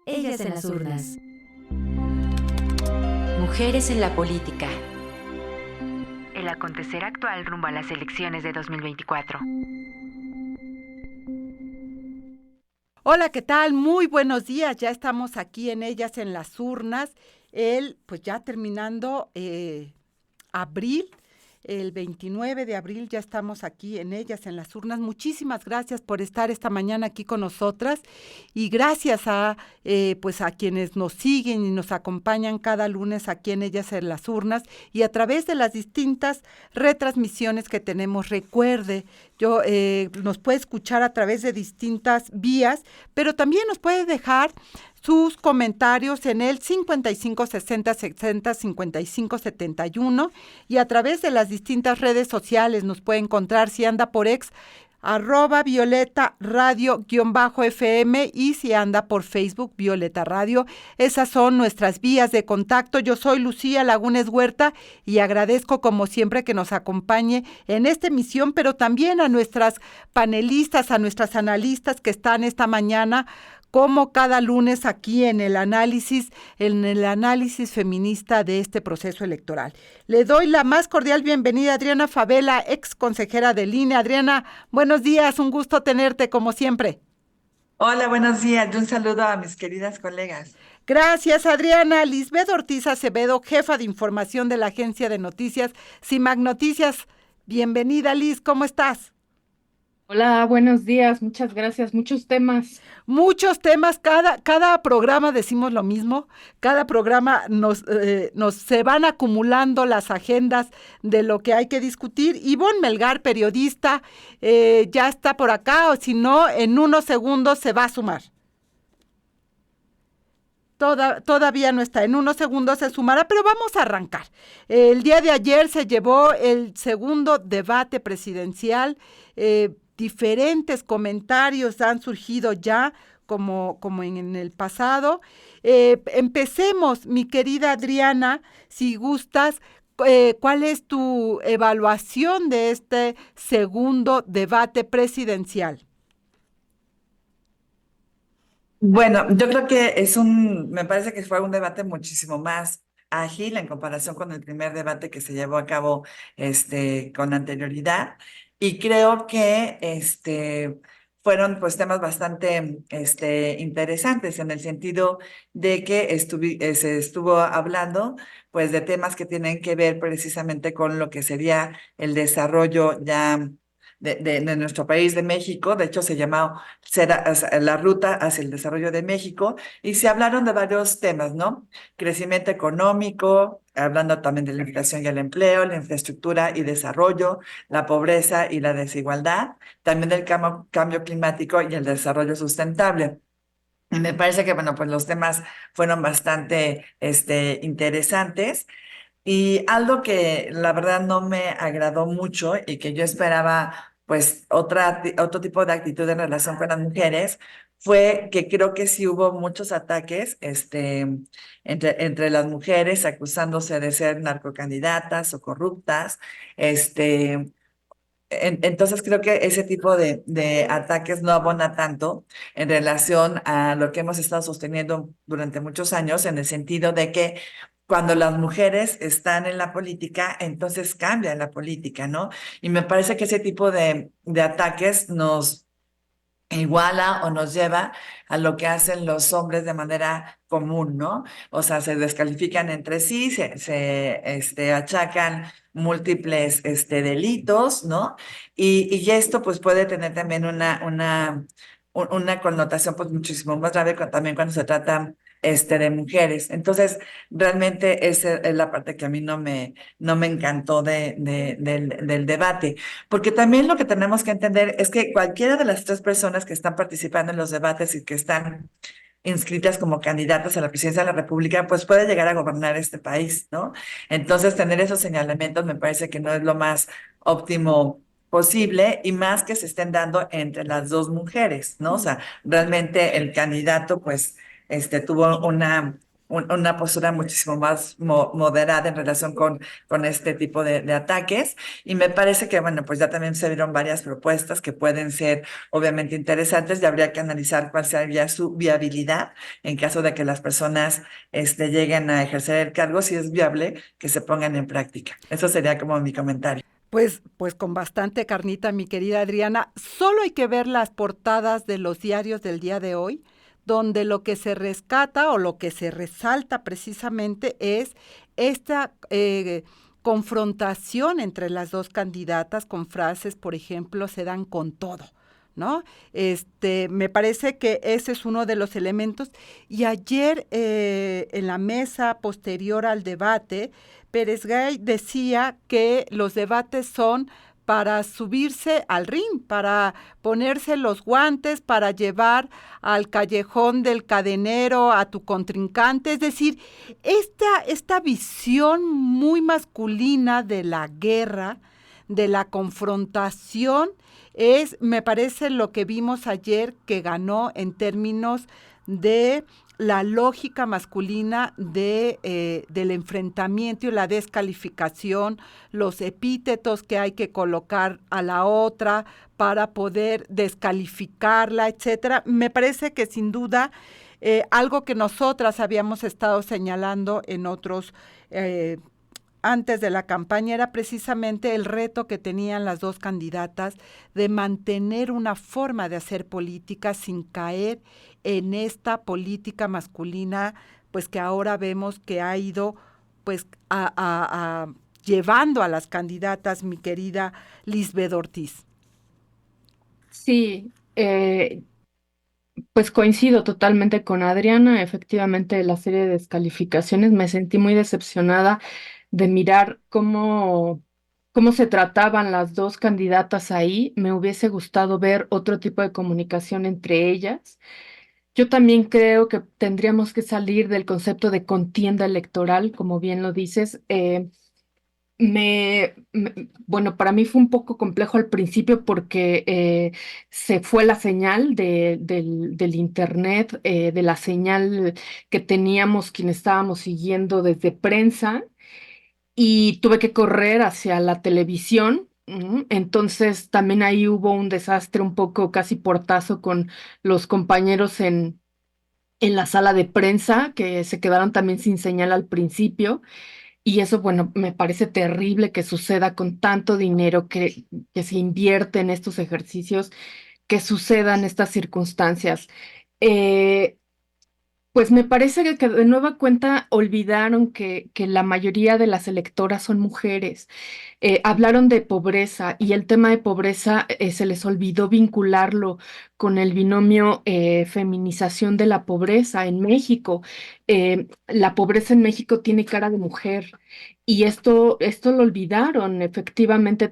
Ellas en las urnas. Mujeres en la política. El acontecer actual rumbo a las elecciones de 2024. Hola, ¿qué tal? Muy buenos días. Ya estamos aquí en Ellas en las urnas. Pues ya terminando abril, el 29 de abril ya estamos aquí en Ellas en las urnas. Muchísimas gracias por estar esta mañana aquí con nosotras y gracias pues a quienes nos siguen y nos acompañan cada lunes aquí en Ellas en las urnas y a través de las distintas retransmisiones que tenemos. Recuerde, nos puede escuchar a través de distintas vías, pero también nos puede dejar sus comentarios en el 55 60 60 55 71 y a través de las distintas redes sociales nos puede encontrar si anda por @Violeta Radio-FM y si anda por Facebook Violeta Radio. Esas son nuestras vías de contacto. Yo soy Lucía Lagunes Huerta y agradezco como siempre que nos acompañe en esta emisión, pero también a nuestras panelistas, a nuestras analistas que están esta mañana como cada lunes aquí en el análisis feminista de este proceso electoral. Le doy la más cordial bienvenida a Adriana Favela, ex consejera del INE. Adriana, buenos días, un gusto tenerte como siempre. Hola, buenos días y un saludo a mis queridas colegas. Gracias, Adriana. Lisbeth Ortiz Acevedo, jefa de información de la agencia de noticias CIMAC Noticias. Bienvenida, Liz, ¿cómo estás? Hola, buenos días, muchas gracias. Muchos temas, cada programa decimos lo mismo, cada programa nos se van acumulando las agendas de lo que hay que discutir. Ivonne Melgar, periodista, ya está por acá, o si no, en unos segundos se va a sumar. Todavía no está, en unos segundos se sumará, pero vamos a arrancar. El día de ayer se llevó el segundo debate presidencial. Diferentes comentarios han surgido ya, como en el pasado. Empecemos, mi querida Adriana, si gustas, ¿cuál es tu evaluación de este segundo debate presidencial? Bueno, yo creo que me parece que fue un debate muchísimo más ágil en comparación con el primer debate que se llevó a cabo con anterioridad. Y creo que fueron pues temas bastante interesantes en el sentido de que se estuvo hablando pues de temas que tienen que ver precisamente con lo que sería el desarrollo ya de nuestro país, de México. De hecho, se llamó la ruta hacia el desarrollo de México y se hablaron de varios temas, ¿no? Crecimiento económico, hablando también de la inflación y el empleo, la infraestructura y desarrollo, la pobreza y la desigualdad, también del cambio climático y el desarrollo sustentable. Y me parece que, bueno, pues los temas fueron bastante interesantes. Y algo que la verdad no me agradó mucho y que yo esperaba pues otro tipo de actitud en relación con las mujeres fue que creo que sí hubo muchos ataques entre las mujeres acusándose de ser narcocandidatas o corruptas. Este, entonces creo que ese tipo de ataques no abona tanto en relación a lo que hemos estado sosteniendo durante muchos años, en el sentido de que cuando las mujeres están en la política, entonces cambia la política, ¿no? Y me parece que ese tipo de ataques nos iguala o nos lleva a lo que hacen los hombres de manera común, ¿no? O sea, se descalifican entre sí, se achacan múltiples delitos, ¿no? Y esto pues puede tener también una connotación pues muchísimo más grave también cuando se trata de mujeres. Entonces, realmente esa es la parte que a mí no me encantó del debate. Porque también lo que tenemos que entender es que cualquiera de las tres personas que están participando en los debates y que están inscritas como candidatas a la presidencia de la República, pues puede llegar a gobernar este país, ¿no? Entonces, tener esos señalamientos me parece que no es lo más óptimo posible y más que se estén dando entre las dos mujeres, ¿no? O sea, realmente el candidato, pues, tuvo una postura muchísimo más moderada en relación con este tipo de ataques. Y me parece que, bueno, pues ya también se vieron varias propuestas que pueden ser obviamente interesantes y habría que analizar cuál sería su viabilidad en caso de que las personas lleguen a ejercer el cargo, si es viable que se pongan en práctica. Eso sería como mi comentario. Pues con bastante carnita, mi querida Adriana. Solo hay que ver las portadas de los diarios del día de hoy, donde lo que se rescata o lo que se resalta precisamente es esta confrontación entre las dos candidatas con frases, por ejemplo, se dan con todo, ¿no? Me parece que ese es uno de los elementos. Y ayer en la mesa posterior al debate, Pérez Gay decía que los debates son para subirse al ring, para ponerse los guantes, para llevar al callejón del cadenero a tu contrincante. Es decir, esta visión muy masculina de la guerra, de la confrontación, me parece, lo que vimos ayer que ganó en términos de la lógica masculina del enfrentamiento y la descalificación, los epítetos que hay que colocar a la otra para poder descalificarla, etcétera. Me parece que sin duda algo que nosotras habíamos estado señalando en otros antes de la campaña era precisamente el reto que tenían las dos candidatas de mantener una forma de hacer política sin caer en esta política masculina, pues que ahora vemos que ha ido pues llevando a las candidatas, mi querida Lisbeth Ortiz. Sí, pues coincido totalmente con Adriana. Efectivamente, la serie de descalificaciones me sentí muy decepcionada de mirar cómo se trataban las dos candidatas ahí. Me hubiese gustado ver otro tipo de comunicación entre ellas. Yo también creo que tendríamos que salir del concepto de contienda electoral, como bien lo dices. Bueno, para mí fue un poco complejo al principio porque se fue la señal del internet, de la señal que teníamos quienes estábamos siguiendo desde prensa, y tuve que correr hacia la televisión. Entonces también ahí hubo un desastre un poco casi portazo con los compañeros en la sala de prensa, que se quedaron también sin señal al principio. Y eso, bueno, me parece terrible que suceda con tanto dinero que se invierte en estos ejercicios, que sucedan estas circunstancias. Eh, pues me parece que de nueva cuenta olvidaron que la mayoría de las electoras son mujeres. Hablaron de pobreza y el tema de pobreza se les olvidó vincularlo con el binomio feminización de la pobreza en México. La pobreza en México tiene cara de mujer y esto lo olvidaron efectivamente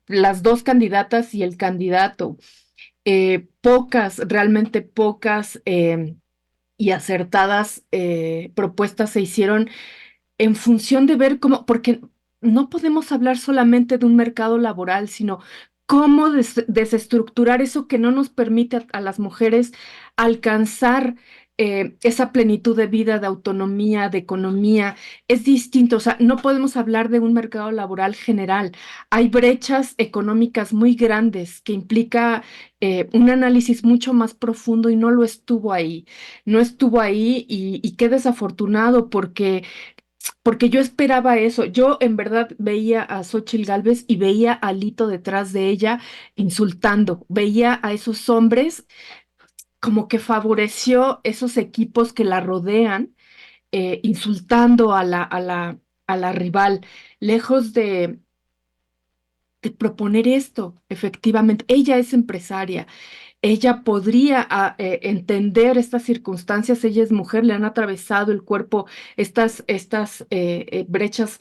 las dos candidatas y el candidato. Realmente pocas y acertadas propuestas se hicieron en función de ver porque no podemos hablar solamente de un mercado laboral, sino cómo desestructurar eso que no nos permite a las mujeres alcanzar esa plenitud de vida, de autonomía, de economía. Es distinto, o sea, no podemos hablar de un mercado laboral general. Hay brechas económicas muy grandes que implica un análisis mucho más profundo y no lo estuvo ahí. No estuvo ahí y qué desafortunado porque yo esperaba eso. Yo en verdad veía a Xóchitl Gálvez y veía a Alito detrás de ella insultando. Veía a esos hombres como que favoreció esos equipos que la rodean, insultando a la rival, lejos de proponer esto, efectivamente. Ella es empresaria. Ella podría entender estas circunstancias. Ella es mujer, le han atravesado el cuerpo estas brechas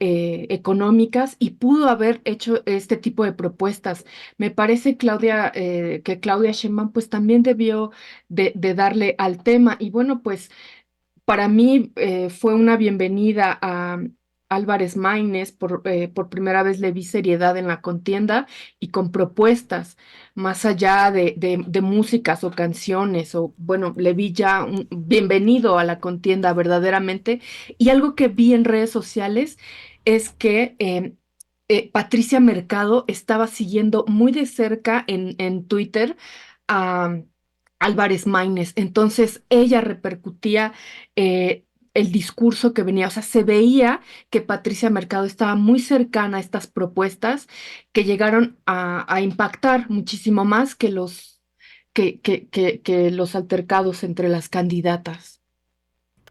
económicas y pudo haber hecho este tipo de propuestas. Me parece, Claudia, que Claudia Sheinbaum pues también debió de darle al tema. Y bueno, pues para mí fue una bienvenida Álvarez Maínez, por primera vez le vi seriedad en la contienda y con propuestas, más allá de músicas o canciones, o bueno, le vi ya un bienvenido a la contienda verdaderamente. Y algo que vi en redes sociales es que Patricia Mercado estaba siguiendo muy de cerca en Twitter a Álvarez Maínez. Entonces ella repercutía el discurso que venía, o sea, se veía que Patricia Mercado estaba muy cercana a estas propuestas que llegaron a impactar muchísimo más que que los altercados entre las candidatas.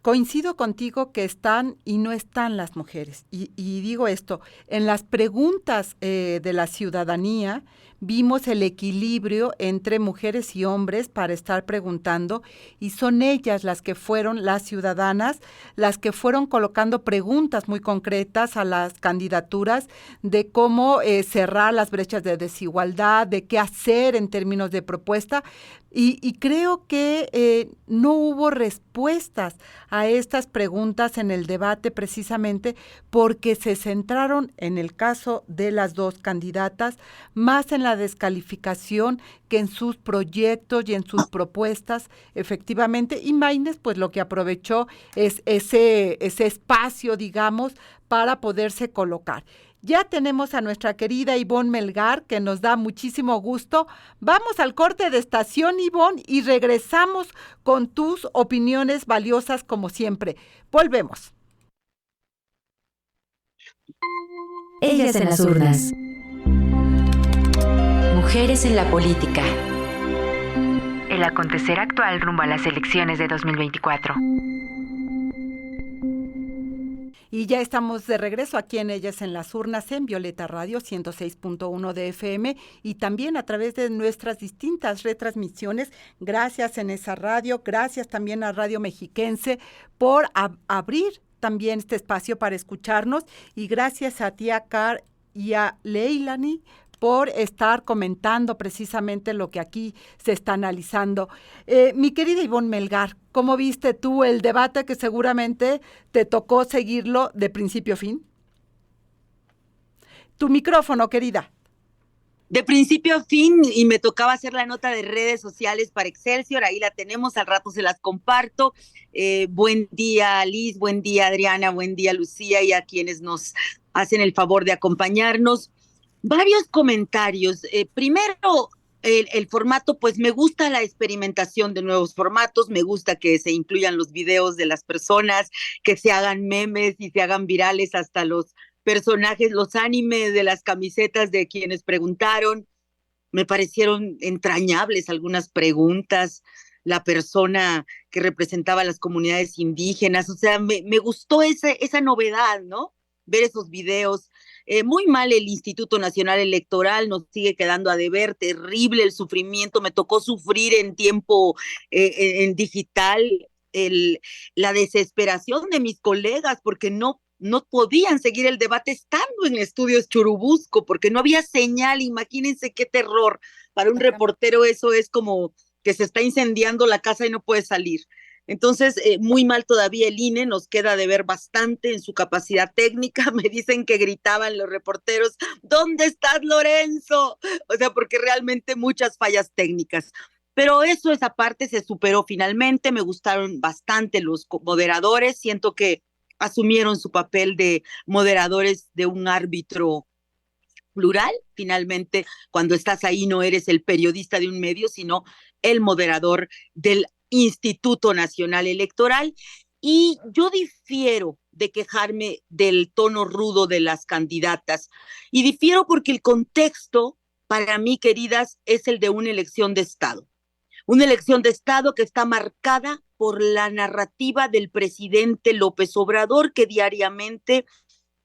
Coincido contigo que están y no están las mujeres. Y digo esto, en las preguntas de la ciudadanía vimos el equilibrio entre mujeres y hombres para estar preguntando, y son ellas las que fueron, las ciudadanas, las que fueron colocando preguntas muy concretas a las candidaturas de cómo cerrar las brechas de desigualdad, de qué hacer en términos de propuesta. Y creo que no hubo respuestas a estas preguntas en el debate precisamente porque se centraron, en el caso de las dos candidatas, más en la descalificación que en sus proyectos y en sus propuestas, efectivamente. Y Maínez, pues lo que aprovechó es ese espacio, digamos, para poderse colocar. Ya tenemos a nuestra querida Ivonne Melgar, que nos da muchísimo gusto. Vamos al corte de estación, Ivonne, y regresamos con tus opiniones valiosas como siempre. Volvemos. Ellas en las urnas. Mujeres en la política. El acontecer actual rumbo a las elecciones de 2024. Y ya estamos de regreso aquí en Ellas en las Urnas, en Violeta Radio 106.1 de FM y también a través de nuestras distintas retransmisiones. Gracias en esa radio, gracias también a Radio Mexiquense por abrir también este espacio para escucharnos, y gracias a ti, a Car y a Leilani por estar comentando precisamente lo que aquí se está analizando. Mi querida Ivonne Melgar, ¿cómo viste tú el debate que seguramente te tocó seguirlo de principio a fin? Tu micrófono, querida. De principio a fin, y me tocaba hacer la nota de redes sociales para Excelsior, ahí la tenemos, al rato se las comparto. Buen día, Liz, buen día, Adriana, buen día, Lucía, y a quienes nos hacen el favor de acompañarnos. Varios comentarios. Primero, el formato, pues me gusta la experimentación de nuevos formatos, me gusta que se incluyan los videos de las personas, que se hagan memes y se hagan virales hasta los personajes, los animes de las camisetas de quienes preguntaron. Me parecieron entrañables algunas preguntas, la persona que representaba a las comunidades indígenas, o sea, me gustó esa novedad, ¿no? Ver esos videos. Muy mal el Instituto Nacional Electoral, nos sigue quedando a deber, terrible el sufrimiento, me tocó sufrir en tiempo en digital, la desesperación de mis colegas porque no podían seguir el debate estando en Estudios Churubusco, porque no había señal. Imagínense qué terror. Para un reportero eso es como que se está incendiando la casa y no puede salir. Entonces, muy mal todavía el INE, nos queda de ver bastante en su capacidad técnica. Me dicen que gritaban los reporteros, ¿dónde estás, Lorenzo? O sea, porque realmente muchas fallas técnicas. Pero eso, esa parte se superó finalmente. Me gustaron bastante los moderadores. Siento que asumieron su papel de moderadores de un árbitro plural. Finalmente, cuando estás ahí no eres el periodista de un medio, sino el moderador del Instituto Nacional Electoral. Y yo difiero de quejarme del tono rudo de las candidatas. Y difiero porque el contexto, para mí, queridas, es el de una elección de Estado. Una elección de Estado que está marcada por la narrativa del presidente López Obrador, que diariamente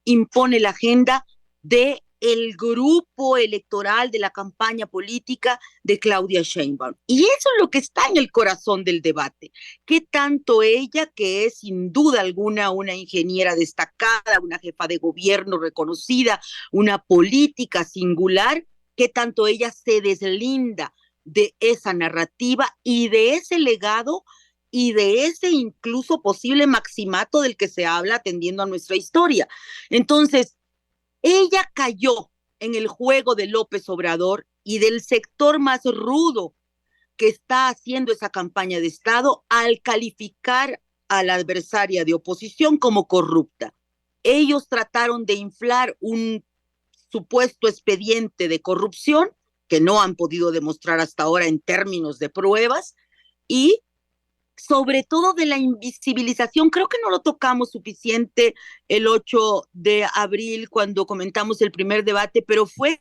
impone la agenda de el grupo electoral de la campaña política de Claudia Sheinbaum. Y eso es lo que está en el corazón del debate. ¿Qué tanto ella, que es sin duda alguna una ingeniera destacada, una jefa de gobierno reconocida, una política singular, qué tanto ella se deslinda de esa narrativa y de ese legado y de ese incluso posible maximato del que se habla atendiendo a nuestra historia. Entonces, ella cayó en el juego de López Obrador y del sector más rudo que está haciendo esa campaña de Estado al calificar a la adversaria de oposición como corrupta. Ellos trataron de inflar un supuesto expediente de corrupción que no han podido demostrar hasta ahora en términos de pruebas y sobre todo de la invisibilización. Creo que no lo tocamos suficiente el 8 de abril cuando comentamos el primer debate, pero fue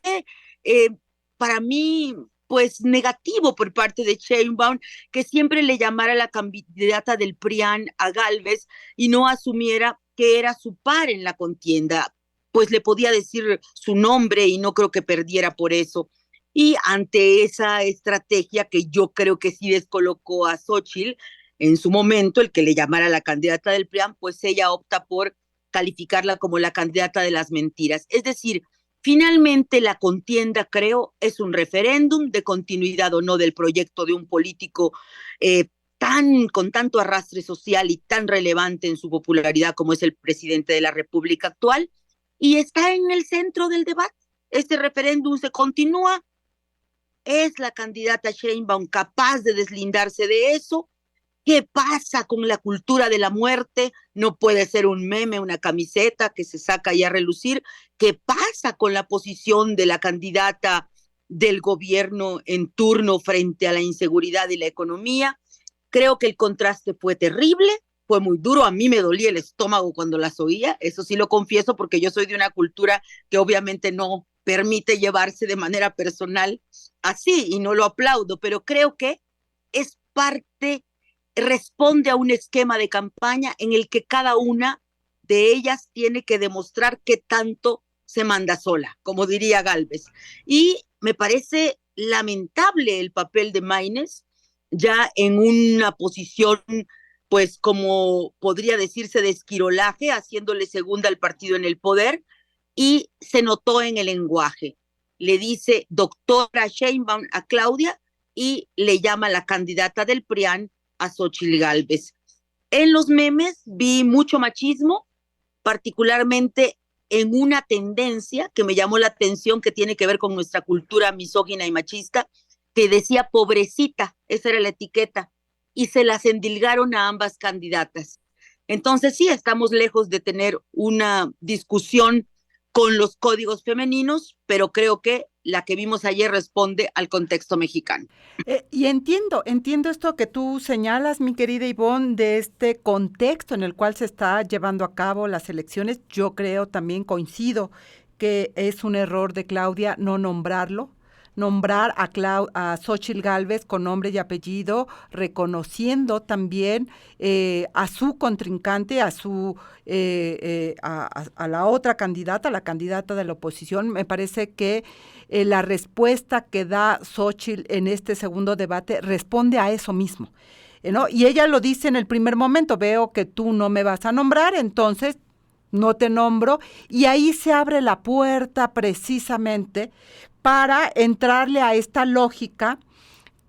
para mí pues negativo por parte de Sheinbaum que siempre le llamara la candidata del PRIAN a Gálvez y no asumiera que era su par en la contienda, pues le podía decir su nombre y no creo que perdiera por eso. Y ante esa estrategia que yo creo que sí descolocó a Xóchitl en su momento, el que le llamara la candidata del PRIAN, pues ella opta por calificarla como la candidata de las mentiras. Es decir, finalmente la contienda, creo, es un referéndum de continuidad o no del proyecto de un político con tanto arrastre social y tan relevante en su popularidad como es el presidente de la República actual, y está en el centro del debate. Este referéndum se continúa. ¿Es la candidata Sheinbaum capaz de deslindarse de eso? ¿Qué pasa con la cultura de la muerte? No puede ser un meme, una camiseta que se saca ya a relucir. ¿Qué pasa con la posición de la candidata del gobierno en turno frente a la inseguridad y la economía? Creo que el contraste fue terrible, fue muy duro. A mí me dolía el estómago cuando las oía, eso sí lo confieso, porque yo soy de una cultura que obviamente no permite llevarse de manera personal así, y no lo aplaudo, pero creo que es parte, responde a un esquema de campaña en el que cada una de ellas tiene que demostrar qué tanto se manda sola, como diría Gálvez. Y me parece lamentable el papel de Maínez, ya en una posición, pues como podría decirse, de esquirolaje, haciéndole segunda al partido en el poder, y se notó en el lenguaje. Le dice doctora Sheinbaum a Claudia y le llama la candidata del PRIAN a Xóchitl Gálvez. En los memes vi mucho machismo, particularmente en una tendencia que me llamó la atención, que tiene que ver con nuestra cultura misógina y machista, que decía pobrecita, esa era la etiqueta, y se las endilgaron a ambas candidatas. Entonces sí, estamos lejos de tener una discusión con los códigos femeninos, pero creo que la que vimos ayer responde al contexto mexicano. Y entiendo esto que tú señalas, mi querida Ivonne, de este contexto en el cual se está llevando a cabo las elecciones. Yo creo, también coincido, que es un error de Claudia no nombrar a Xóchitl Gálvez con nombre y apellido, reconociendo también a su contrincante, a la otra candidata, la candidata de la oposición. Me parece que la respuesta que da Xóchitl en este segundo debate responde a eso mismo, ¿no? Y ella lo dice en el primer momento: veo que tú no me vas a nombrar, entonces no te nombro, y ahí se abre la puerta precisamente para entrarle a esta lógica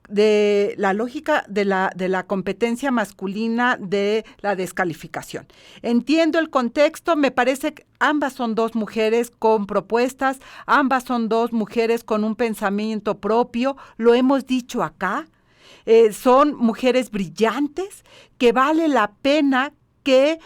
de la competencia masculina, de la descalificación. Entiendo el contexto, me parece que ambas son dos mujeres con propuestas, ambas son dos mujeres con un pensamiento propio, lo hemos dicho acá, son mujeres brillantes que vale la pena que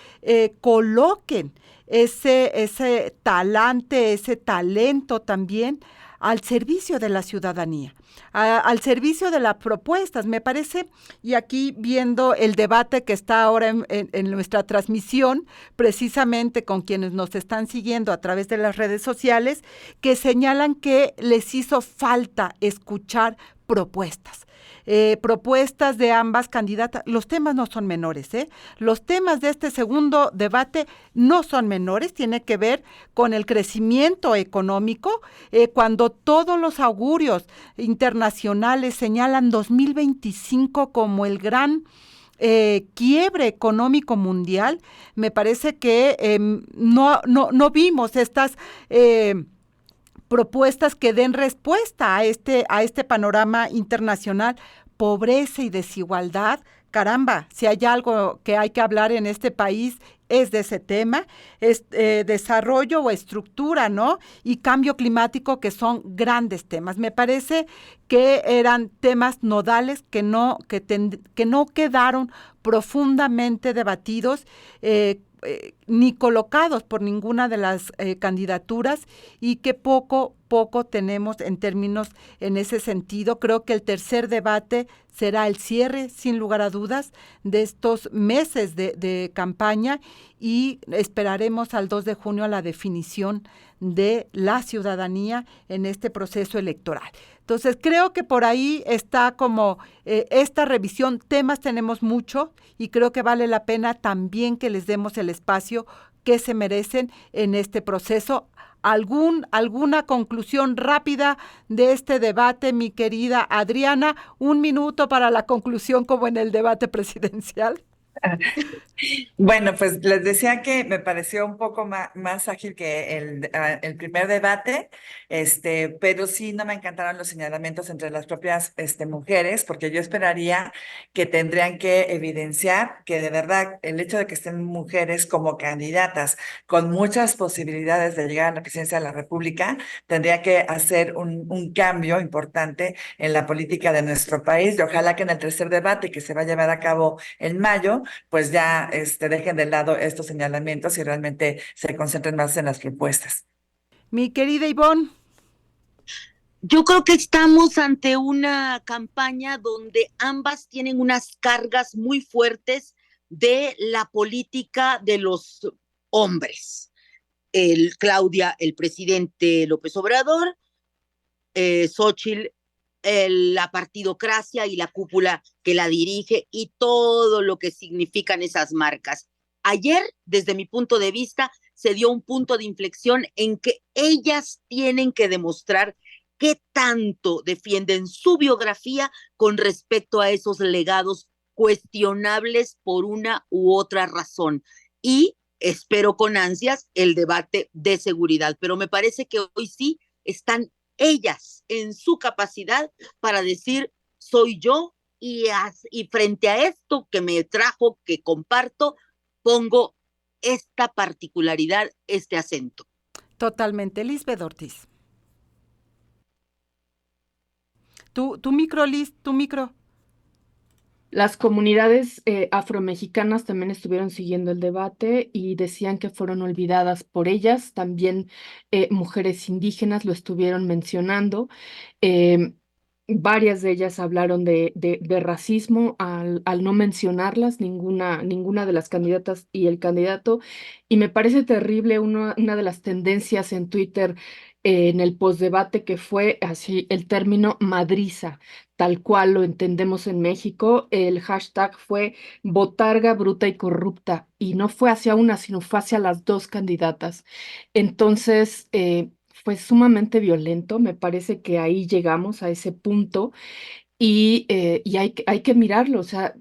coloquen ese talante, ese talento también al servicio de la ciudadanía, al servicio de las propuestas. Me parece, y aquí viendo el debate que está ahora en nuestra transmisión, precisamente con quienes nos están siguiendo a través de las redes sociales, que señalan que les hizo falta escuchar propuestas. Propuestas de ambas candidatas. Los temas no son menores, Los temas de este segundo debate no son menores, tiene que ver con el crecimiento económico, cuando todos los augurios internacionales señalan 2025 como el gran quiebre económico mundial. Me parece que no vimos estas propuestas que den respuesta a este panorama internacional. pobreza y desigualdad, caramba, si hay algo que hay que hablar en este país es de ese tema, es desarrollo o estructura, ¿no? Y cambio climático, que son grandes temas. Me parece que eran temas nodales que no quedaron profundamente debatidos, ni colocados por ninguna de las candidaturas, y que poco tenemos en términos en ese sentido. Creo que el tercer debate será el cierre, sin lugar a dudas, de estos meses de campaña, y esperaremos al 2 de junio a la definición de la ciudadanía en este proceso electoral. Entonces, creo que por ahí está como esta revisión. Temas tenemos mucho y creo que vale la pena también que les demos el espacio que se merecen en este proceso. ¿Alguna conclusión rápida de este debate, mi querida Adriana? 1 minuto para la conclusión, como en el debate presidencial. Bueno, pues les decía que me pareció un poco más ágil que el primer debate, pero sí no me encantaron los señalamientos entre las propias mujeres, porque yo esperaría que tendrían que evidenciar que de verdad el hecho de que estén mujeres como candidatas con muchas posibilidades de llegar a la presidencia de la República, tendría que hacer un cambio importante en la política de nuestro país, y ojalá que en el tercer debate, que se va a llevar a cabo en mayo, pues ya dejen de lado estos señalamientos y realmente se concentren más en las propuestas. Mi querida Ivonne. Yo creo que estamos ante una campaña donde ambas tienen unas cargas muy fuertes de la política de los hombres. Claudia, el presidente López Obrador, Xóchitl, la partidocracia y la cúpula que la dirige y todo lo que significan esas marcas. Ayer, desde mi punto de vista, se dio un punto de inflexión en que ellas tienen que demostrar qué tanto defienden su biografía con respecto a esos legados cuestionables por una u otra razón. Y espero con ansias el debate de seguridad, pero me parece que hoy sí están ellas en su capacidad para decir soy yo, y frente a esto que me trajo, que comparto, pongo esta particularidad, este acento. Totalmente. Lisbeth Ortiz. Tu micro, Liz, tu micro. Las comunidades afromexicanas también estuvieron siguiendo el debate y decían que fueron olvidadas por ellas. También mujeres indígenas lo estuvieron mencionando. Varias de ellas hablaron de racismo al no mencionarlas, ninguna de las candidatas y el candidato. Y me parece terrible una de las tendencias en Twitter en el postdebate, que fue así el término madriza, tal cual lo entendemos en México. El hashtag fue botarga, bruta y corrupta, y no fue hacia una, sino fue hacia las dos candidatas. Entonces, fue sumamente violento. Me parece que ahí llegamos a ese punto, y hay que mirarlo. O sea,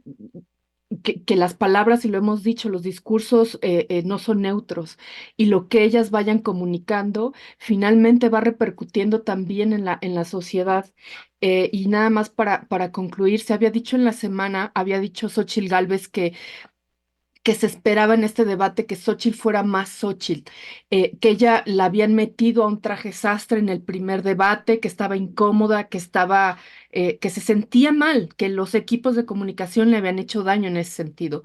que las palabras, y lo hemos dicho, los discursos no son neutros, y lo que ellas vayan comunicando finalmente va repercutiendo también en la sociedad. Y nada más para concluir, se había dicho en la semana, había dicho Xóchitl Gálvez que se esperaba en este debate que Xóchitl fuera más Xóchitl, que ella la habían metido a un traje sastre en el primer debate, que estaba incómoda, que se sentía mal, que los equipos de comunicación le habían hecho daño en ese sentido.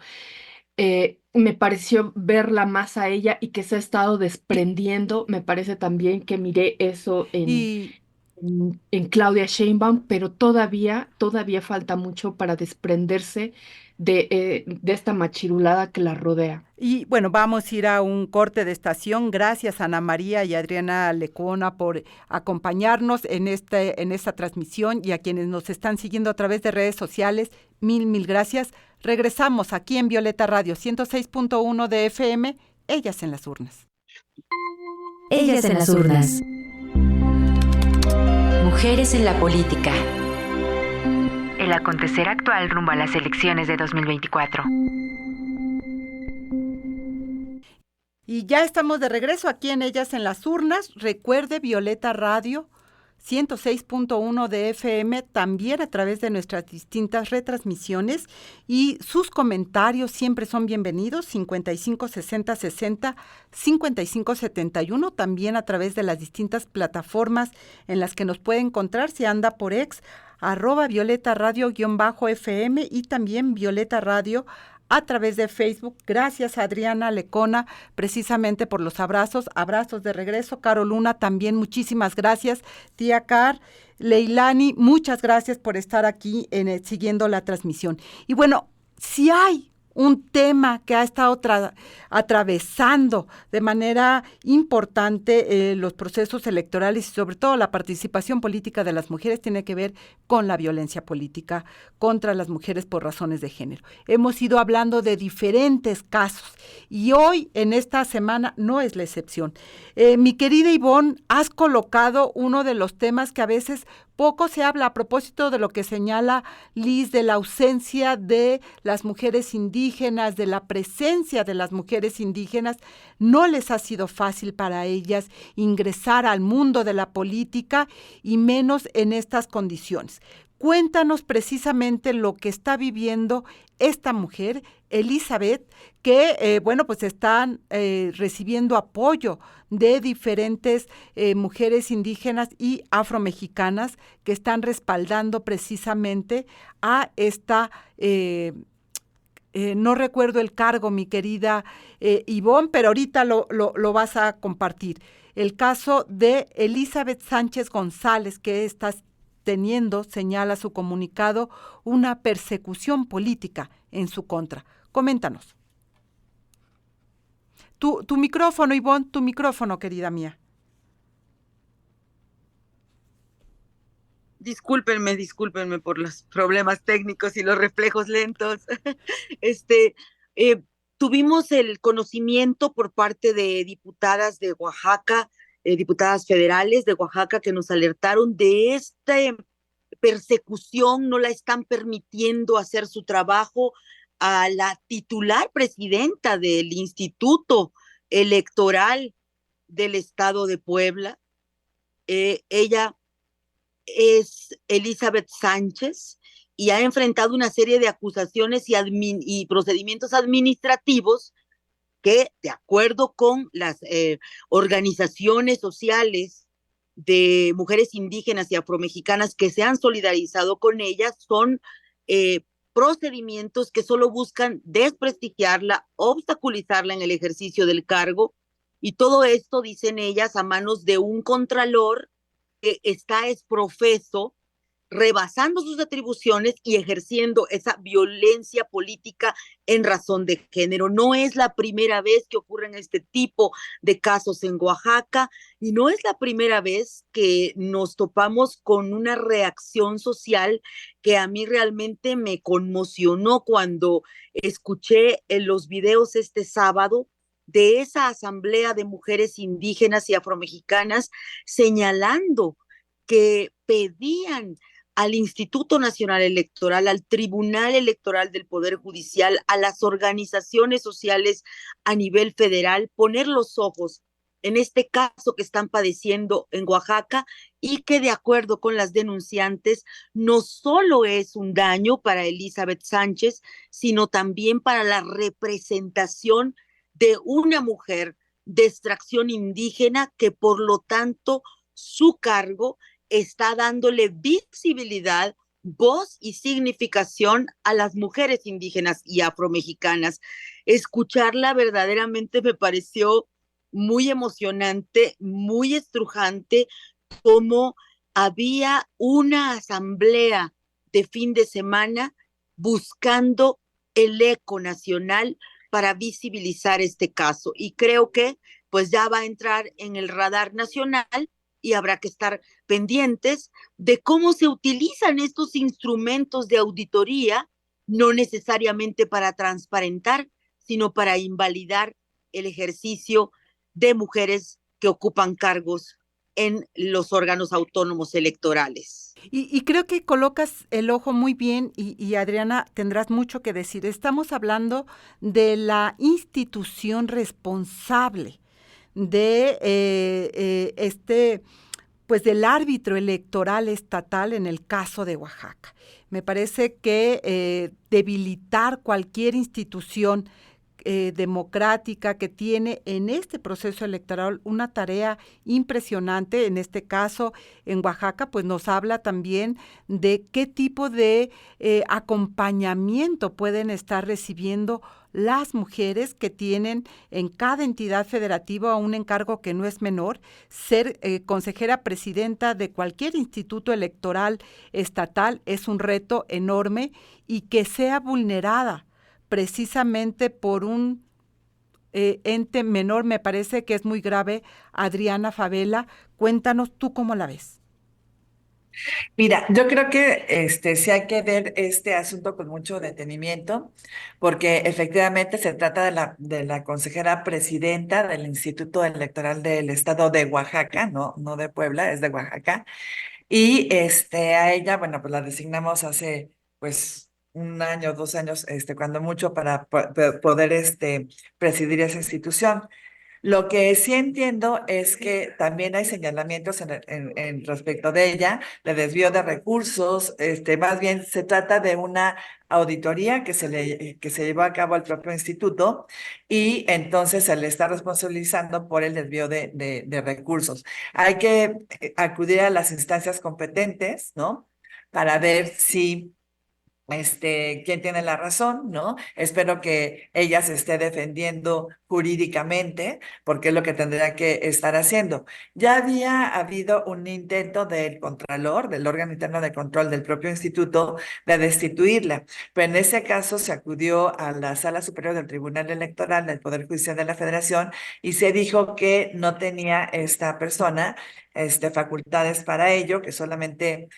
Me pareció verla más a ella y que se ha estado desprendiendo. Me parece también que miré eso en Claudia Sheinbaum, pero todavía falta mucho para desprenderse de esta machirulada que la rodea. Y bueno, vamos a ir a un corte de estación. Gracias Ana María y Adriana Lecuona por acompañarnos en esta transmisión, y a quienes nos están siguiendo a través de redes sociales, mil gracias. Regresamos aquí en Violeta Radio 106.1 de FM, Ellas en las Urnas. Ellas en las Urnas. Mujeres en la política. El acontecer actual rumbo a las elecciones de 2024. Y ya estamos de regreso aquí en Ellas en las Urnas. Recuerde, Violeta Radio 106.1 de FM, también a través de nuestras distintas retransmisiones, y sus comentarios siempre son bienvenidos, 55 60 60 55 71, también a través de las distintas plataformas en las que nos puede encontrar, si anda por ex, @Violeta Radio-FM, y también Violeta Radio a través de Facebook. Gracias a Adriana Lecona, precisamente por los abrazos de regreso. Caro Luna, también muchísimas gracias. Tía Car, Leilani, muchas gracias por estar aquí siguiendo la transmisión. Y bueno, si hay un tema que ha estado atravesando de manera importante los procesos electorales y sobre todo la participación política de las mujeres, tiene que ver con la violencia política contra las mujeres por razones de género. Hemos ido hablando de diferentes casos y hoy, en esta semana, no es la excepción. Mi querida Ivonne, has colocado uno de los temas que a veces poco se habla a propósito de lo que señala Liz, de la ausencia de las mujeres indígenas, de la presencia de las mujeres indígenas. No les ha sido fácil para ellas ingresar al mundo de la política y menos en estas condiciones. Cuéntanos precisamente lo que está viviendo esta mujer, Elizabeth, que, pues están recibiendo apoyo de diferentes mujeres indígenas y afromexicanas que están respaldando precisamente a esta, no recuerdo el cargo, mi querida Ivonne, pero ahorita lo vas a compartir. El caso de Elizabeth Sánchez González, que está teniendo, señala su comunicado, una persecución política en su contra. Coméntanos. Tu micrófono, Ivonne, tu micrófono, querida mía. Discúlpenme por los problemas técnicos y los reflejos lentos. Tuvimos el conocimiento por parte de diputadas de Oaxaca, diputadas federales de Oaxaca, que nos alertaron de esta persecución. No la están permitiendo hacer su trabajo a la titular presidenta del Instituto Electoral del Estado de Puebla. Ella es Elizabeth Sánchez y ha enfrentado una serie de acusaciones y procedimientos administrativos que, de acuerdo con las organizaciones sociales de mujeres indígenas y afromexicanas que se han solidarizado con ellas, son procedimientos que solo buscan desprestigiarla, obstaculizarla en el ejercicio del cargo, y todo esto, dicen ellas, a manos de un contralor que está exprofeso, rebasando sus atribuciones y ejerciendo esa violencia política en razón de género. No es la primera vez que ocurren este tipo de casos en Oaxaca y no es la primera vez que nos topamos con una reacción social que a mí realmente me conmocionó cuando escuché en los videos este sábado de esa asamblea de mujeres indígenas y afromexicanas señalando que pedían al Instituto Nacional Electoral, al Tribunal Electoral del Poder Judicial, a las organizaciones sociales a nivel federal, poner los ojos en este caso que están padeciendo en Oaxaca y que, de acuerdo con las denunciantes, no solo es un daño para Elizabeth Sánchez, sino también para la representación de una mujer de extracción indígena que, por lo tanto, su cargo está dándole visibilidad, voz y significación a las mujeres indígenas y afromexicanas. Escucharla verdaderamente me pareció muy emocionante, muy estrujante, como había una asamblea de fin de semana buscando el eco nacional para visibilizar este caso. Y creo que pues ya va a entrar en el radar nacional y habrá que estar pendientes de cómo se utilizan estos instrumentos de auditoría, no necesariamente para transparentar, sino para invalidar el ejercicio de mujeres que ocupan cargos en los órganos autónomos electorales. Y creo que colocas el ojo muy bien y Adriana, tendrás mucho que decir. Estamos hablando de la institución responsable de pues del árbitro electoral estatal en el caso de Oaxaca. Me parece que debilitar cualquier institución democrática que tiene en este proceso electoral una tarea impresionante. En este caso, en Oaxaca, pues nos habla también de qué tipo de acompañamiento pueden estar recibiendo las mujeres que tienen en cada entidad federativa un encargo que no es menor, ser consejera presidenta de cualquier instituto electoral estatal es un reto enorme, y que sea vulnerada precisamente por un ente menor, me parece que es muy grave. Adriana Fabela, cuéntanos tú cómo la ves. Mira, yo creo que sí hay que ver este asunto con mucho detenimiento, porque efectivamente se trata de la consejera presidenta del Instituto Electoral del Estado de Oaxaca, no de Puebla, es de Oaxaca. Y a ella, bueno, pues la designamos hace pues un año, 2 años, cuando mucho, para poder presidir esa institución. Lo que sí entiendo es que también hay señalamientos en respecto de ella, de desvío de recursos. Más bien se trata de una auditoría que se llevó a cabo al propio instituto, y entonces se le está responsabilizando por el desvío de recursos. Hay que acudir a las instancias competentes, ¿no? Para ver si quién tiene la razón, ¿no? Espero que ella se esté defendiendo jurídicamente, porque es lo que tendría que estar haciendo. Ya había habido un intento del Contralor, del órgano interno de control del propio instituto, de destituirla, pero en ese caso se acudió a la Sala Superior del Tribunal Electoral del Poder Judicial de la Federación, y se dijo que no tenía esta persona facultades para ello, que solamente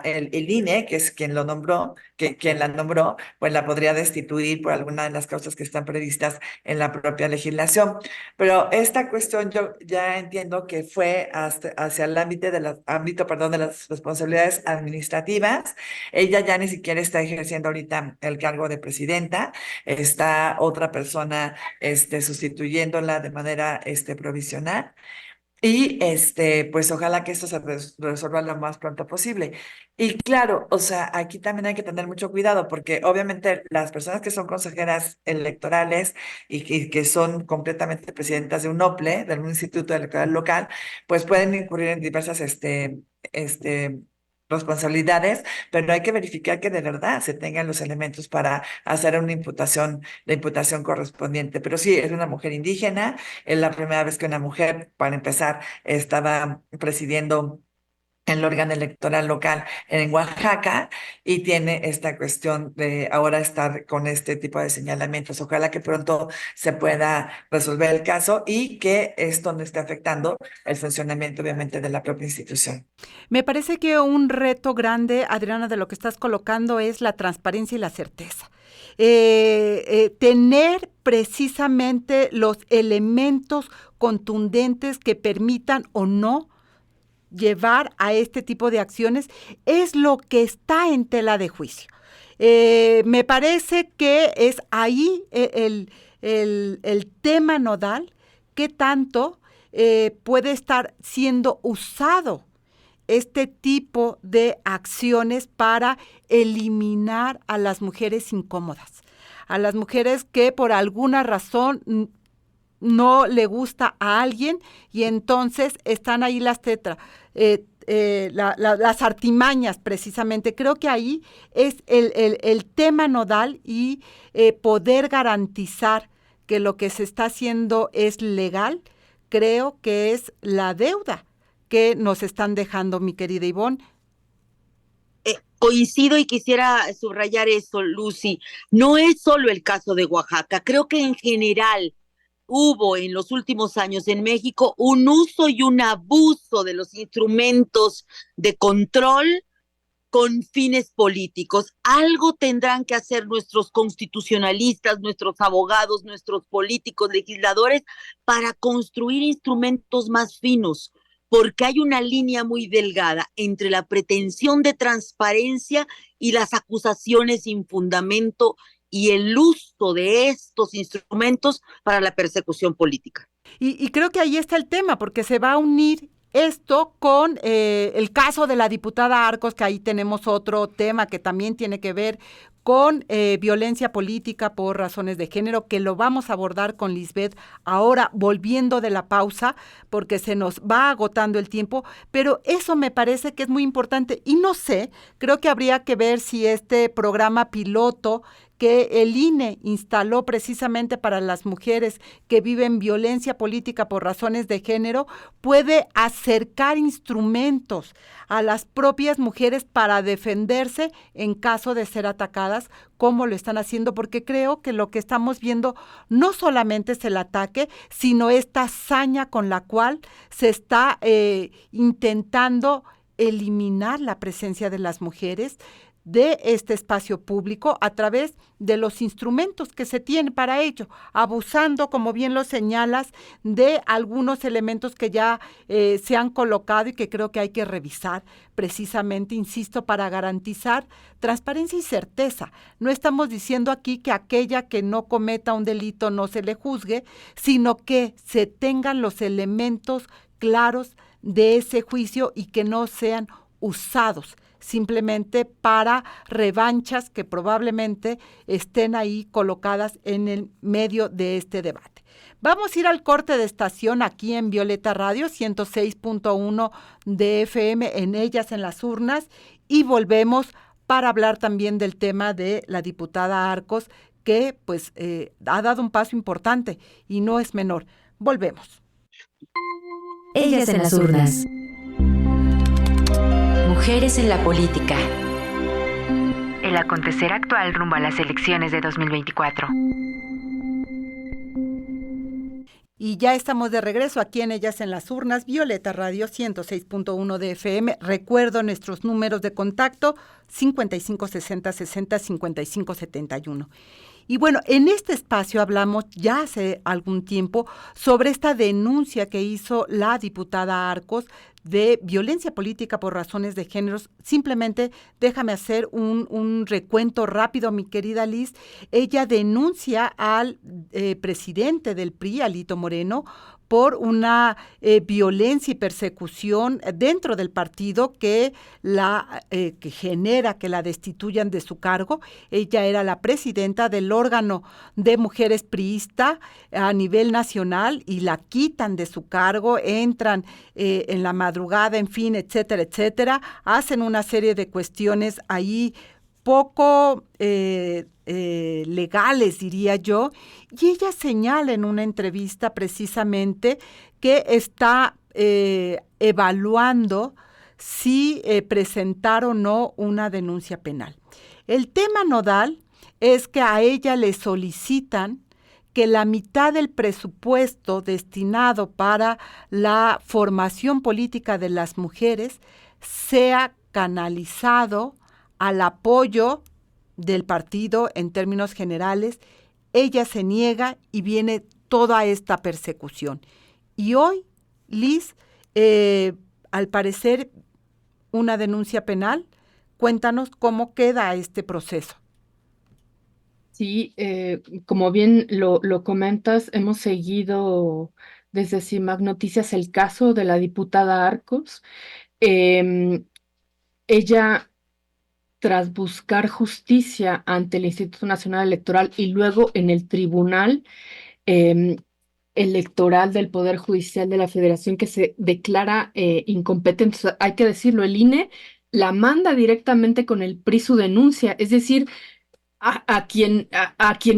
el INE, que es quien lo nombró, quien la nombró, pues la podría destituir por alguna de las causas que están previstas en la propia legislación. Pero esta cuestión yo ya entiendo que fue hacia el ámbito, perdón, de las responsabilidades administrativas. Ella ya ni siquiera está ejerciendo ahorita el cargo de presidenta, está otra persona sustituyéndola de manera provisional. Y pues ojalá que esto se resuelva lo más pronto posible. Y claro, o sea, aquí también hay que tener mucho cuidado, porque obviamente las personas que son consejeras electorales y que son completamente presidentas de un OPLE, de un instituto electoral local, pues pueden incurrir en diversas responsabilidades, pero hay que verificar que de verdad se tengan los elementos para hacer una imputación, la imputación correspondiente. Pero sí, es una mujer indígena, es la primera vez que una mujer, para empezar, estaba presidiendo el órgano electoral local en Oaxaca, y tiene esta cuestión de ahora estar con este tipo de señalamientos. Ojalá que pronto se pueda resolver el caso y que esto no esté afectando el funcionamiento, obviamente, de la propia institución. Me parece que un reto grande, Adriana, de lo que estás colocando es la transparencia y la certeza. Tener precisamente los elementos contundentes que permitan o no llevar a este tipo de acciones es lo que está en tela de juicio. Me parece que es ahí el tema nodal, qué tanto puede estar siendo usado este tipo de acciones para eliminar a las mujeres incómodas, a las mujeres que por alguna razón no le gusta a alguien, y entonces están ahí las las artimañas precisamente. Creo que ahí es el tema nodal, y poder garantizar que lo que se está haciendo es legal, creo que es la deuda que nos están dejando, mi querida Ivonne. Coincido y quisiera subrayar eso, Lucy. No es solo el caso de Oaxaca, creo que en general hubo en los últimos años en México un uso y un abuso de los instrumentos de control con fines políticos. Algo tendrán que hacer nuestros constitucionalistas, nuestros abogados, nuestros políticos, legisladores, para construir instrumentos más finos, porque hay una línea muy delgada entre la pretensión de transparencia y las acusaciones sin fundamento y el uso de estos instrumentos para la persecución política. Y creo que ahí está el tema, porque se va a unir esto con el caso de la diputada Arcos, que ahí tenemos otro tema que también tiene que ver con violencia política por razones de género, que lo vamos a abordar con Lisbeth ahora volviendo de la pausa, porque se nos va agotando el tiempo, pero eso me parece que es muy importante y no sé, creo que habría que ver si este programa piloto que el INE instaló precisamente para las mujeres que viven violencia política por razones de género, puede acercar instrumentos a las propias mujeres para defenderse en caso de ser atacadas, como lo están haciendo, porque creo que lo que estamos viendo no solamente es el ataque, sino esta hazaña con la cual se está intentando eliminar la presencia de las mujeres de este espacio público a través de los instrumentos que se tienen para ello, abusando, como bien lo señalas, de algunos elementos que ya se han colocado y que creo que hay que revisar precisamente, insisto, para garantizar transparencia y certeza. No estamos diciendo aquí que aquella que no cometa un delito no se le juzgue, sino que se tengan los elementos claros de ese juicio y que no sean usados simplemente para revanchas que probablemente estén ahí colocadas en el medio de este debate. Vamos a ir al corte de estación aquí en Violeta Radio 106.1 de FM, en Ellas en las Urnas, y volvemos para hablar también del tema de la diputada Arcos, que pues ha dado un paso importante y no es menor. Volvemos. Ellas en las urnas. Mujeres en la política. El acontecer actual rumbo a las elecciones de 2024. Y ya estamos de regreso aquí en Ellas en las Urnas, Violeta Radio 106.1 de FM. Recuerdo nuestros números de contacto 55 60 60 55 71. Y bueno, en este espacio hablamos ya hace algún tiempo sobre esta denuncia que hizo la diputada Arcos de violencia política por razones de géneros. Simplemente déjame hacer un recuento rápido, mi querida Liz. Ella denuncia al presidente del PRI, Alito Moreno, por una violencia y persecución dentro del partido que genera que la destituyan de su cargo. Ella era la presidenta del órgano de mujeres priista a nivel nacional y la quitan de su cargo, entran en la madrugada, en fin, etcétera, etcétera. Hacen una serie de cuestiones ahí poco legales, diría yo, y ella señala en una entrevista precisamente que está evaluando si presentar o no una denuncia penal. El tema nodal es que a ella le solicitan que la mitad del presupuesto destinado para la formación política de las mujeres sea canalizado al apoyo del partido en términos generales. Ella se niega y viene toda esta persecución. Y hoy, Liz, al parecer, una denuncia penal. Cuéntanos cómo queda este proceso. Sí, como bien lo comentas, hemos seguido desde CIMAC Noticias el caso de la diputada Arcos. Ella, tras buscar justicia ante el Instituto Nacional Electoral y luego en el Tribunal Electoral del Poder Judicial de la Federación, que se declara incompetente, o sea, hay que decirlo, el INE la manda directamente con el PRI su denuncia, es decir, a quien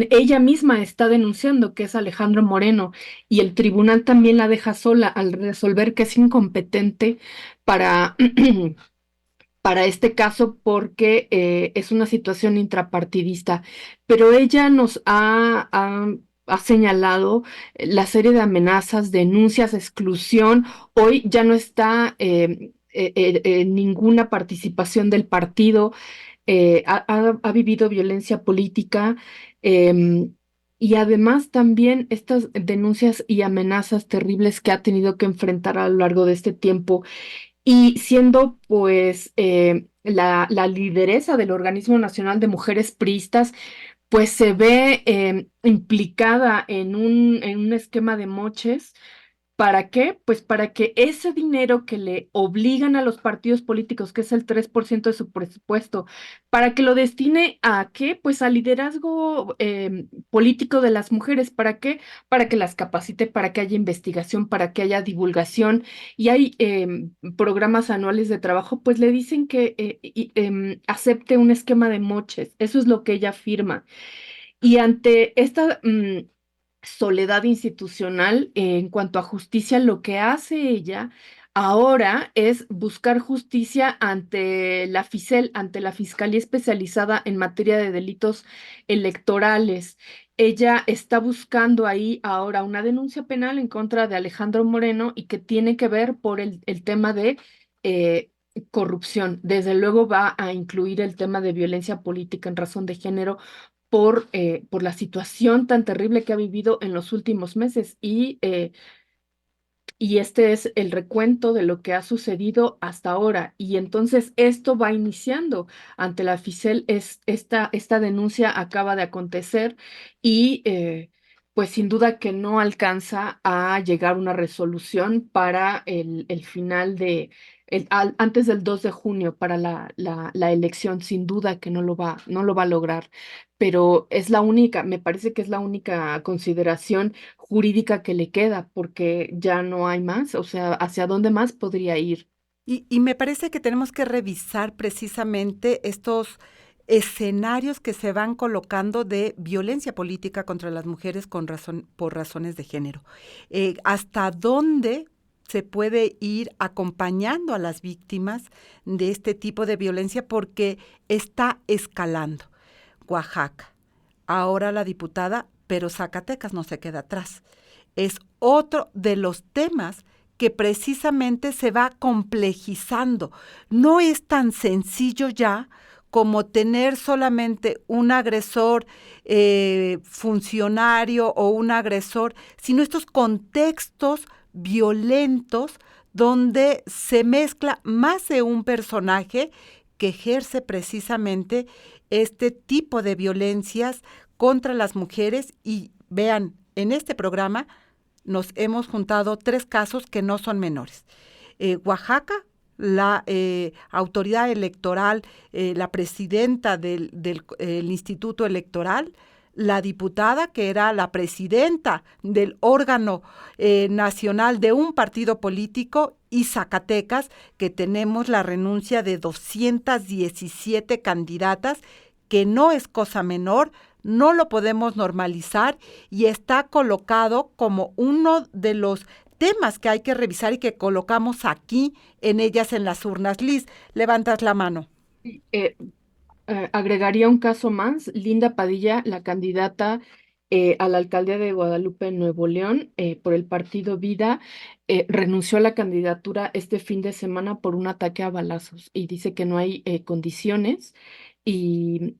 ella misma está denunciando, que es Alejandro Moreno, y el tribunal también la deja sola al resolver que es incompetente para, para este caso porque es una situación intrapartidista. Pero ella nos ha señalado la serie de amenazas, denuncias, exclusión. Hoy ya no está ninguna participación del partido. Ha vivido violencia política y además también estas denuncias y amenazas terribles que ha tenido que enfrentar a lo largo de este tiempo, y siendo pues la lideresa del Organismo Nacional de Mujeres Priistas, pues se ve implicada en un esquema de moches ¿Para qué? Pues para que ese dinero que le obligan a los partidos políticos, que es el 3% de su presupuesto, para que lo destine a qué? Pues al liderazgo político de las mujeres. ¿Para qué? Para que las capacite, para que haya investigación, para que haya divulgación. Y hay programas anuales de trabajo, pues le dicen que acepte un esquema de moches. Eso es lo que ella firma. Y ante esta soledad institucional, en cuanto a justicia, lo que hace ella ahora es buscar justicia ante la FICEL, ante la Fiscalía Especializada en Materia de Delitos Electorales. Ella está buscando ahí ahora una denuncia penal en contra de Alejandro Moreno y que tiene que ver por el tema de eh, corrupción. Desde luego va a incluir el tema de violencia política en razón de género por la situación tan terrible que ha vivido en los últimos meses. Y este es el recuento de lo que ha sucedido hasta ahora. Y entonces esto va iniciando ante la FICEL. Esta denuncia acaba de acontecer y pues sin duda que no alcanza a llegar una resolución para el final antes del 2 de junio para la elección. Sin duda que no lo va a lograr. Pero es la única, me parece que es la única consideración jurídica que le queda, porque ya no hay más, o sea, ¿hacia dónde más podría ir? Y me parece que tenemos que revisar precisamente estos escenarios que se van colocando de violencia política contra las mujeres por razones de género. ¿Hasta dónde se puede ir acompañando a las víctimas de este tipo de violencia? Porque está escalando. Oaxaca, ahora la diputada, pero Zacatecas no se queda atrás. Es otro de los temas que precisamente se va complejizando. No es tan sencillo ya como tener solamente un agresor funcionario o un agresor, sino estos contextos violentos donde se mezcla más de un personaje que ejerce precisamente este tipo de violencias contra las mujeres. Y vean, en este programa nos hemos juntado 3 casos que no son menores. Oaxaca, la autoridad electoral, la presidenta del Instituto Electoral, la diputada que era la presidenta del órgano nacional de un partido político, y Zacatecas, que tenemos la renuncia de 217 candidatas, que no es cosa menor, no lo podemos normalizar y está colocado como uno de los temas que hay que revisar y que colocamos aquí en Ellas en las Urnas. Liz, levantas la mano. Sí, agregaría un caso más. Linda Padilla, la candidata a la alcaldía de Guadalupe, Nuevo León, por el partido Vida, renunció a la candidatura este fin de semana por un ataque a balazos y dice que no hay condiciones y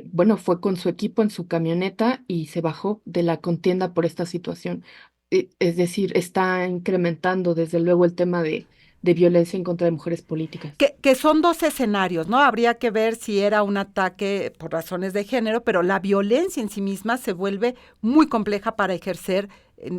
bueno, fue con su equipo en su camioneta y se bajó de la contienda por esta situación. Es decir, está incrementando desde luego el tema de violencia en contra de mujeres políticas. Que son 2 escenarios, ¿no? Habría que ver si era un ataque por razones de género, pero la violencia en sí misma se vuelve muy compleja para ejercer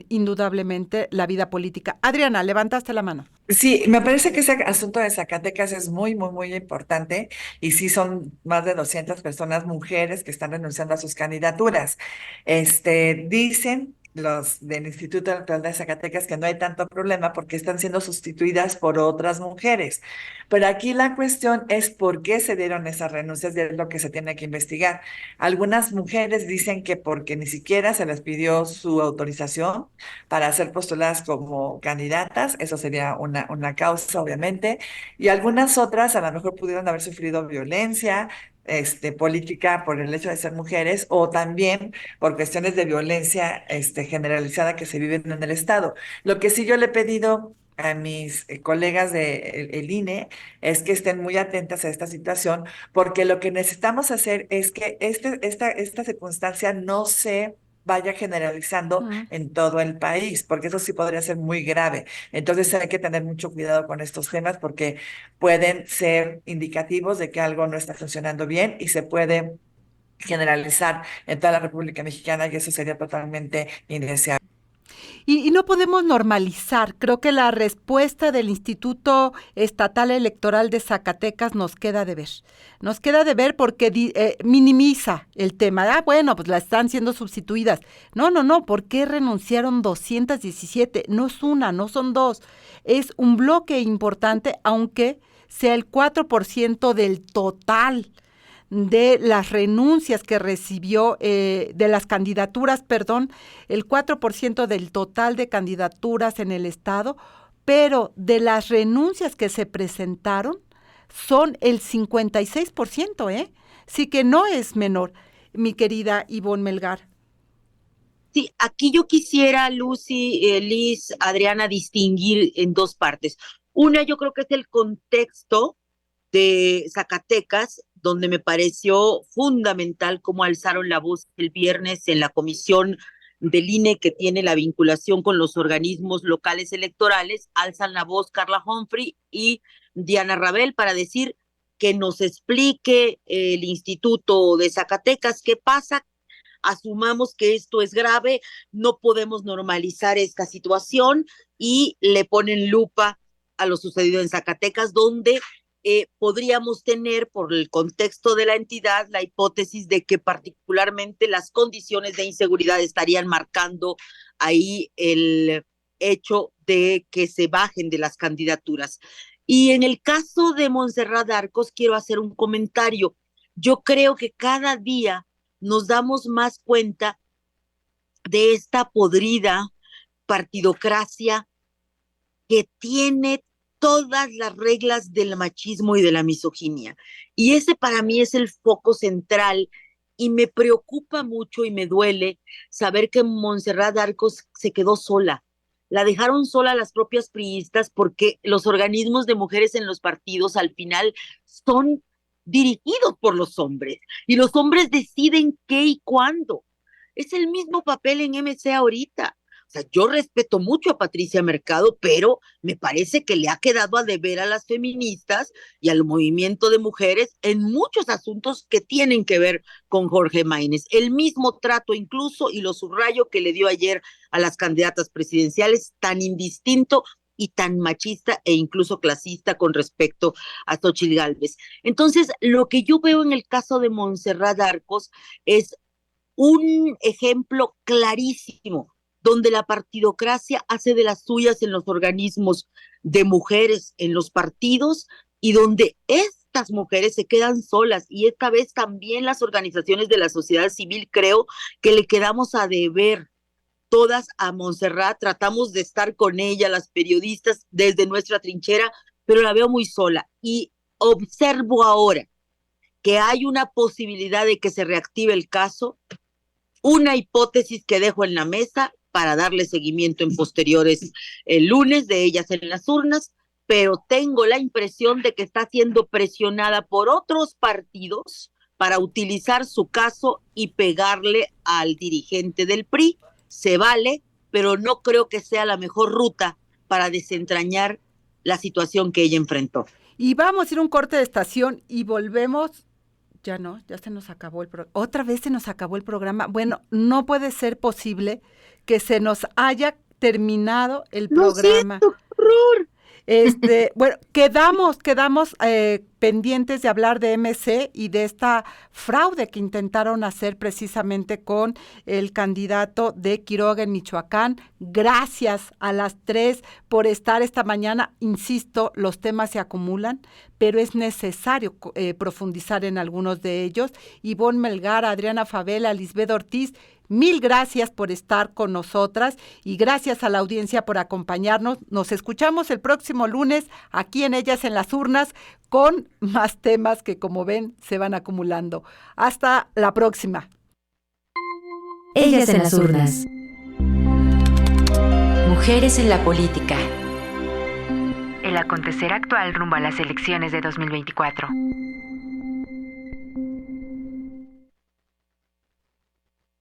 indudablemente la vida política. Adriana, levantaste la mano. Sí, me parece que ese asunto de Zacatecas es muy, muy, muy importante y sí son más de 200 personas, mujeres, que están renunciando a sus candidaturas. Dicen los del Instituto Electoral de Zacatecas que no hay tanto problema porque están siendo sustituidas por otras mujeres. Pero aquí la cuestión es por qué se dieron esas renuncias, y es lo que se tiene que investigar. Algunas mujeres dicen que porque ni siquiera se les pidió su autorización para ser postuladas como candidatas, eso sería una causa, obviamente, y algunas otras a lo mejor pudieron haber sufrido violencia política por el hecho de ser mujeres o también por cuestiones de violencia generalizada que se viven en el Estado. Lo que sí yo le he pedido a mis colegas del INE es que estén muy atentas a esta situación, porque lo que necesitamos hacer es que esta circunstancia no se vaya generalizando en todo el país, porque eso sí podría ser muy grave. Entonces hay que tener mucho cuidado con estos temas porque pueden ser indicativos de que algo no está funcionando bien y se puede generalizar en toda la República Mexicana y eso sería totalmente indeseable. Y no podemos normalizar. Creo que la respuesta del Instituto Estatal Electoral de Zacatecas nos queda de ver. Nos queda de ver porque minimiza el tema. Bueno, pues la están siendo sustituidas. No. ¿Por qué renunciaron 217? No es una, no son dos. Es un bloque importante, aunque sea el 4% del total de las renuncias que recibió, de las candidaturas, el 4% del total de candidaturas en el Estado, pero de las renuncias que se presentaron son el 56%, Sí que no es menor, mi querida Ivonne Melgar. Sí, aquí yo quisiera, Lucy, Liz, Adriana, distinguir en dos partes. Una, yo creo que es el contexto de Zacatecas, donde me pareció fundamental cómo alzaron la voz el viernes en la comisión del INE que tiene la vinculación con los organismos locales electorales. Alzan la voz Carla Humphrey y Diana Rabel para decir que nos explique el Instituto de Zacatecas qué pasa. Asumamos que esto es grave, no podemos normalizar esta situación, y le ponen lupa a lo sucedido en Zacatecas, donde podríamos tener, por el contexto de la entidad, la hipótesis de que particularmente las condiciones de inseguridad estarían marcando ahí el hecho de que se bajen de las candidaturas. Y en el caso de Montserrat Arcos, quiero hacer un comentario. Yo creo que cada día nos damos más cuenta de esta podrida partidocracia que tiene todas las reglas del machismo y de la misoginia. Y ese para mí es el foco central, y me preocupa mucho y me duele saber que Montserrat Arcos se quedó sola. La dejaron sola las propias priistas, porque los organismos de mujeres en los partidos al final son dirigidos por los hombres, y los hombres deciden qué y cuándo. Es el mismo papel en MC ahorita. O sea, yo respeto mucho a Patricia Mercado, pero me parece que le ha quedado a deber a las feministas y al movimiento de mujeres en muchos asuntos que tienen que ver con Jorge Maínez. El mismo trato incluso, y lo subrayo, que le dio ayer a las candidatas presidenciales, tan indistinto y tan machista e incluso clasista con respecto a Xóchitl Gálvez. Entonces, lo que yo veo en el caso de Montserrat Arcos es un ejemplo clarísimo donde la partidocracia hace de las suyas en los organismos de mujeres, en los partidos, y donde estas mujeres se quedan solas. Y esta vez también las organizaciones de la sociedad civil creo que le quedamos a deber todas a Montserrat. Tratamos de estar con ella, las periodistas, desde nuestra trinchera, pero la veo muy sola. Y observo ahora que hay una posibilidad de que se reactive el caso, una hipótesis que dejo en la mesa para darle seguimiento en posteriores el lunes de Ellas en las Urnas, pero tengo la impresión de que está siendo presionada por otros partidos para utilizar su caso y pegarle al dirigente del PRI. Se vale, pero no creo que sea la mejor ruta para desentrañar la situación que ella enfrentó. Y vamos a ir a un corte de estación y volvemos. Ya no, ya se nos acabó el programa. Otra vez se nos acabó el programa. Bueno, no puede ser posible que se nos haya terminado el programa. Siento, qué horror. Bueno, quedamos pendientes de hablar de MC y de esta fraude que intentaron hacer precisamente con el candidato de Quiroga en Michoacán. Gracias a las 3 por estar esta mañana. Insisto, los temas se acumulan, pero es necesario profundizar en algunos de ellos. Ivonne Melgar, Adriana Favela, Lisbeth Ortiz, mil gracias por estar con nosotras y gracias a la audiencia por acompañarnos. Nos escuchamos el próximo lunes aquí en Ellas en las Urnas con más temas que, como ven, se van acumulando. Hasta la próxima. Ellas en las Urnas. Mujeres en la política. El acontecer actual rumbo a las elecciones de 2024.